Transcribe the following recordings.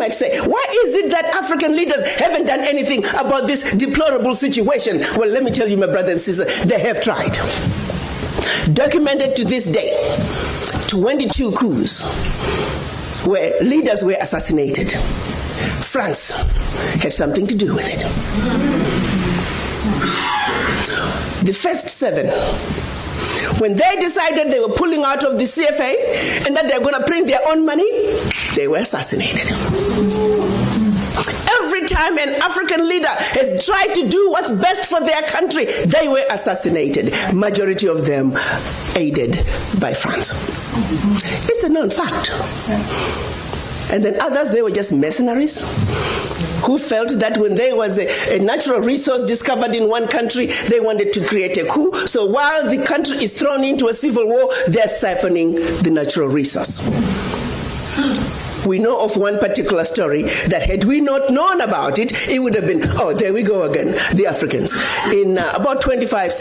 might say, why is it that African leaders haven't done anything about this deplorable situation? Well, let me tell you, my brother and sister, they have tried. Documented to this day, 22 coups where leaders were assassinated. France had something to do with it. The first 7, when they decided they were pulling out of the CFA and that they were going to print their own money, they were assassinated. Every time an African leader has tried to do what's best for their country, they were assassinated. Majority of them aided by France. It's a known fact. And then others, they were just mercenaries who felt that when there was a natural resource discovered in one country, they wanted to create a coup. So while the country is thrown into a civil war, they're siphoning the natural resource. We know of one particular story that had we not known about it, it would have been, oh, there we go again, the Africans. In about 25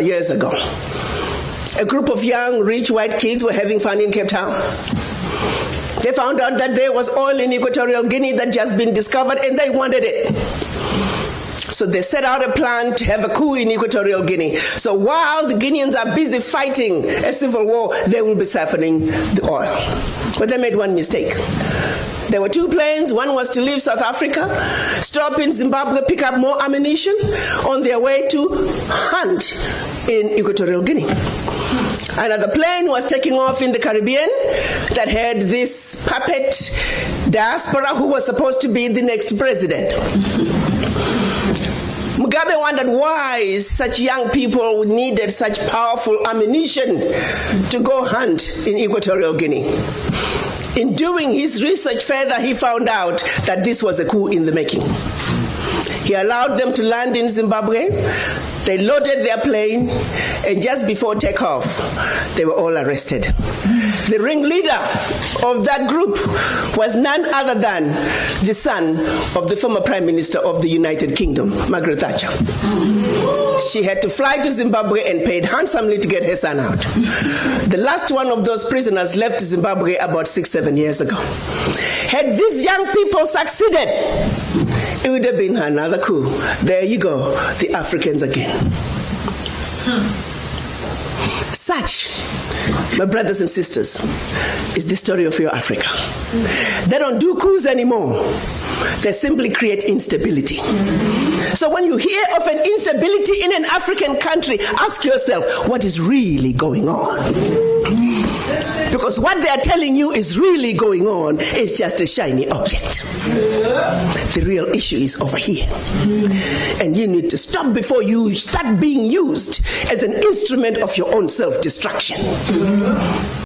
years ago, a group of young, rich white kids were having fun in Cape Town. They found out that there was oil in Equatorial Guinea that just been discovered, and they wanted it. So they set out a plan to have a coup in Equatorial Guinea. So while the Guineans are busy fighting a civil war, they will be siphoning the oil. But they made one mistake. There were 2 planes. One was to leave South Africa, stop in Zimbabwe, pick up more ammunition on their way to hunt in Equatorial Guinea. Another plane was taking off in the Caribbean that had this puppet diaspora who was supposed to be the next president. Mugabe wondered why such young people needed such powerful ammunition to go hunt in Equatorial Guinea. In doing his research further, he found out that this was a coup in the making. He allowed them to land in Zimbabwe. They loaded their plane, and just before takeoff, they were all arrested. The ringleader of that group was none other than the son of the former Prime Minister of the United Kingdom, Margaret Thatcher. She had to fly to Zimbabwe and paid handsomely to get her son out. The last one of those prisoners left Zimbabwe about 6-7 years ago. Had these young people succeeded, it would have been another coup. There you go, the Africans again. Such, my brothers and sisters, is the story of your Africa. They don't do coups anymore. They simply create instability. So when you hear of an instability in an African country, ask yourself, what is really going on? Because what they are telling you is really going on is just a shiny object. The real issue is over here. And you need to stop before you start being used as an instrument of your own self-destruction.